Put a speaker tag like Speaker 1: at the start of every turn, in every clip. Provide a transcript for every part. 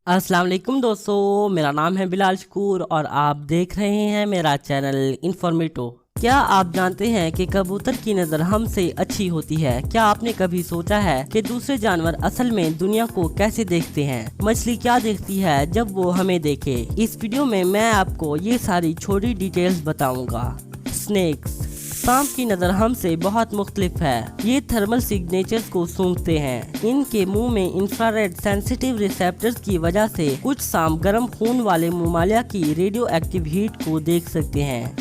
Speaker 1: अस्सलाम वालेकुम दोस्तों, मेरा नाम है बिलाल शकूर और आप देख रहे हैं मेरा चैनल इन्फॉर्मेटो। क्या आप जानते हैं कि कबूतर की नज़र हमसे अच्छी होती है? क्या आपने कभी सोचा है कि दूसरे जानवर असल में दुनिया को कैसे देखते हैं? मछली क्या देखती है जब वो हमें देखे? इस वीडियो में मैं आपको ये सारी छोटी डिटेल्स बताऊंगा। स्नेक्स, सांप की नज़र हमसे बहुत मुख्तलिफ है। ये थर्मल सिग्नेचर्स को सूंघते हैं। इनके मुंह में इंफ्रारेड सेंसिटिव रिसेप्टर्स की वजह से कुछ सांप गर्म खून वाले ममालिया की रेडियो एक्टिव हीट को देख सकते हैं।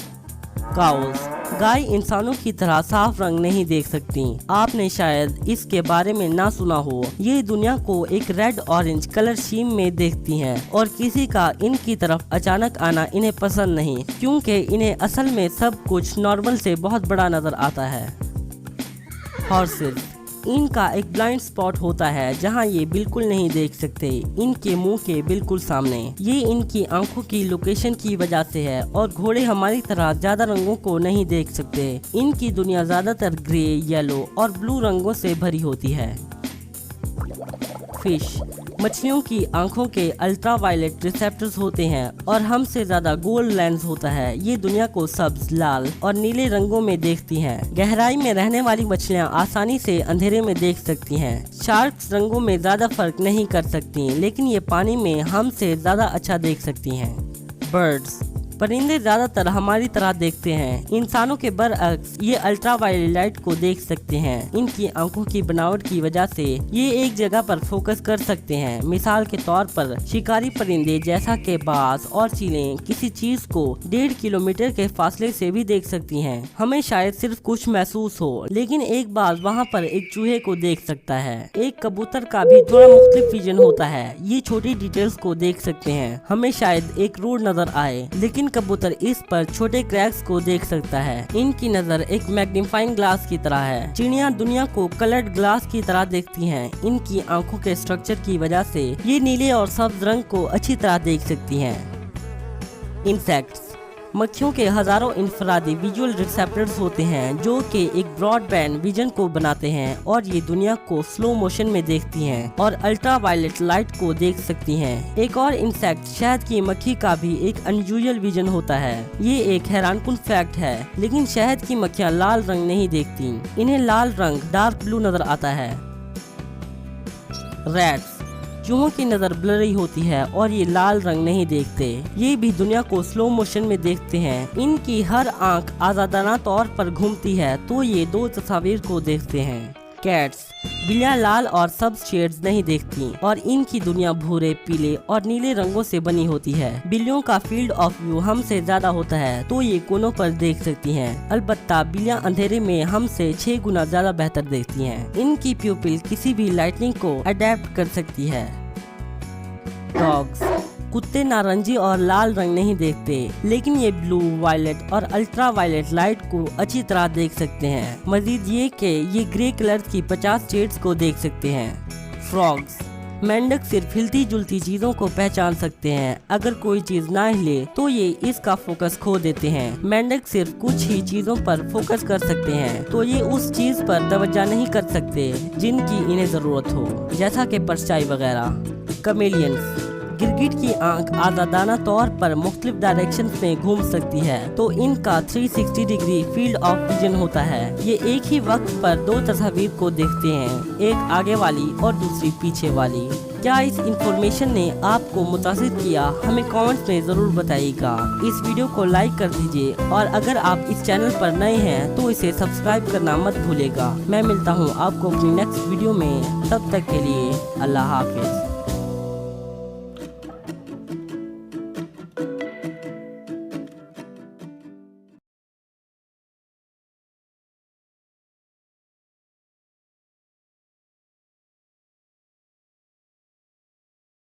Speaker 1: काउस, गाय इंसानों की तरह साफ रंग नहीं देख सकती। आपने शायद इसके बारे में ना सुना हो। ये दुनिया को एक रेड ऑरेंज कलर शीम में देखती हैं और किसी का इनकी तरफ अचानक आना इन्हें पसंद नहीं, क्योंकि इन्हें असल में सब कुछ नॉर्मल से बहुत बड़ा नजर आता है। हॉर्सेस, इनका एक ब्लाइंड स्पॉट होता है जहां ये बिल्कुल नहीं देख सकते। इनके मुंह के बिल्कुल सामने। ये इनकी आंखों की लोकेशन की वजह से है और घोड़े हमारी तरह ज्यादा रंगों को नहीं देख सकते। इनकी दुनिया ज्यादातर ग्रे, येलो और ब्लू रंगों से भरी होती है। फिश, मछलियों की आंखों के अल्ट्रावायलेट रिसेप्टर्स होते हैं और हमसे ज्यादा गोल्ड लेंस होता है। ये दुनिया को सब्ज, लाल और नीले रंगों में देखती हैं। गहराई में रहने वाली मछलियां आसानी से अंधेरे में देख सकती हैं। शार्क्स रंगों में ज्यादा फर्क नहीं कर सकती, लेकिन ये पानी में हमसे ज्यादा अच्छा देख सकती हैं। बर्ड्स, परिंदे ज्यादातर हमारी तरह देखते हैं। इंसानों के बरअक्स ये अल्ट्रावायलेट लाइट को देख सकते हैं। इनकी आंखों की बनावट की वजह से ये एक जगह पर फोकस कर सकते हैं। मिसाल के तौर पर शिकारी परिंदे जैसा कि बाज और चीलें किसी चीज को 1.5 किलोमीटर के फासले से भी देख सकती हैं। हमें शायद सिर्फ कुछ महसूस हो, लेकिन एक बाज वहाँ पर एक चूहे को देख सकता है। एक कबूतर का भी थोड़ा मुख्तलिफ विजन होता है। ये छोटी डिटेल्स को देख सकते हैं। हमें शायद एक रोड नजर आए, लेकिन कबूतर इस पर छोटे क्रैक्स को देख सकता है। इनकी नजर एक मैग्नीफाइंग ग्लास की तरह है। चिड़िया दुनिया को कलर्ड ग्लास की तरह देखती हैं। इनकी आंखों के स्ट्रक्चर की वजह से ये नीले और सब्ज रंग को अच्छी तरह देख सकती हैं। इंसेक्ट्स, मक्खियों के हजारों इंफरादी विजुअल रिसेप्टर्स होते हैं जो कि एक ब्रॉडबैंड विजन को बनाते हैं और ये दुनिया को स्लो मोशन में देखती हैं और अल्ट्रावायलेट लाइट को देख सकती हैं। एक और इंसेक्ट शहद की मक्खी का भी एक अनयूजुअल विजन होता है। ये एक हैरानकुन फैक्ट है, लेकिन शहद की मक्खियाँ लाल रंग नहीं देखती। इन्हें लाल रंग डार्क ब्लू नजर आता है। रैट्स, चूहों की नज़र ब्लरी होती है और ये लाल रंग नहीं देखते। ये भी दुनिया को स्लो मोशन में देखते हैं। इनकी हर आंख आजादाना तौर पर घूमती है, तो ये दो तस्वीर को देखते हैं। कैट्स, बिल्लियाँ लाल और सब्ज शेड्स नहीं देखती और इनकी दुनिया भूरे, पीले और नीले रंगों से बनी होती है। बिल्लियों का फील्ड ऑफ व्यू हमसे ज्यादा होता है, तो ये कोनों पर देख सकती हैं। अलबत्ता बिल्लियाँ अंधेरे में हमसे 6 गुना ज्यादा बेहतर देखती हैं। इनकी प्यूपिल किसी भी लाइटनिंग को अडेप्ट कर सकती है। डॉग्स, कुत्ते नारंगी और लाल रंग नहीं देखते, लेकिन ये ब्लू, वायलेट और अल्ट्रा वायलेट लाइट को अच्छी तरह देख सकते हैं। मजीद ये कि ये ग्रे कलर की 50 शेड्स को देख सकते हैं। फ्रॉग्स, मेंढक सिर्फ हिलती जुलती चीजों को पहचान सकते हैं। अगर कोई चीज ना हिले तो ये इसका फोकस खो देते हैं। मेंढक सिर्फ कुछ ही चीजों पर फोकस कर सकते हैं, तो ये उस चीज पर तवज्जो नहीं कर सकते जिनकी इन्हें जरूरत हो, जैसा कि परछाई वगैरह। कमेलियंस, गिरगिट की आंख आजादाना तौर पर मुख्तलिफ डायरेक्शन में घूम सकती है, तो इनका 360 डिग्री फील्ड ऑफ विजन होता है। ये एक ही वक्त पर दो तस्वीर को देखते हैं, एक आगे वाली और दूसरी पीछे वाली। क्या इस इंफॉर्मेशन ने आपको मुतासिर किया? हमें कमेंट्स में जरूर बताइएगा। इस वीडियो को लाइक कर दीजिए और अगर आप इस चैनल पर नए हैं तो इसे सब्सक्राइब करना मत भूलेगा। मैं मिलता हूँ आपको अपनी नेक्स्ट वीडियो में। तब तक के लिए अल्लाह हाफिज।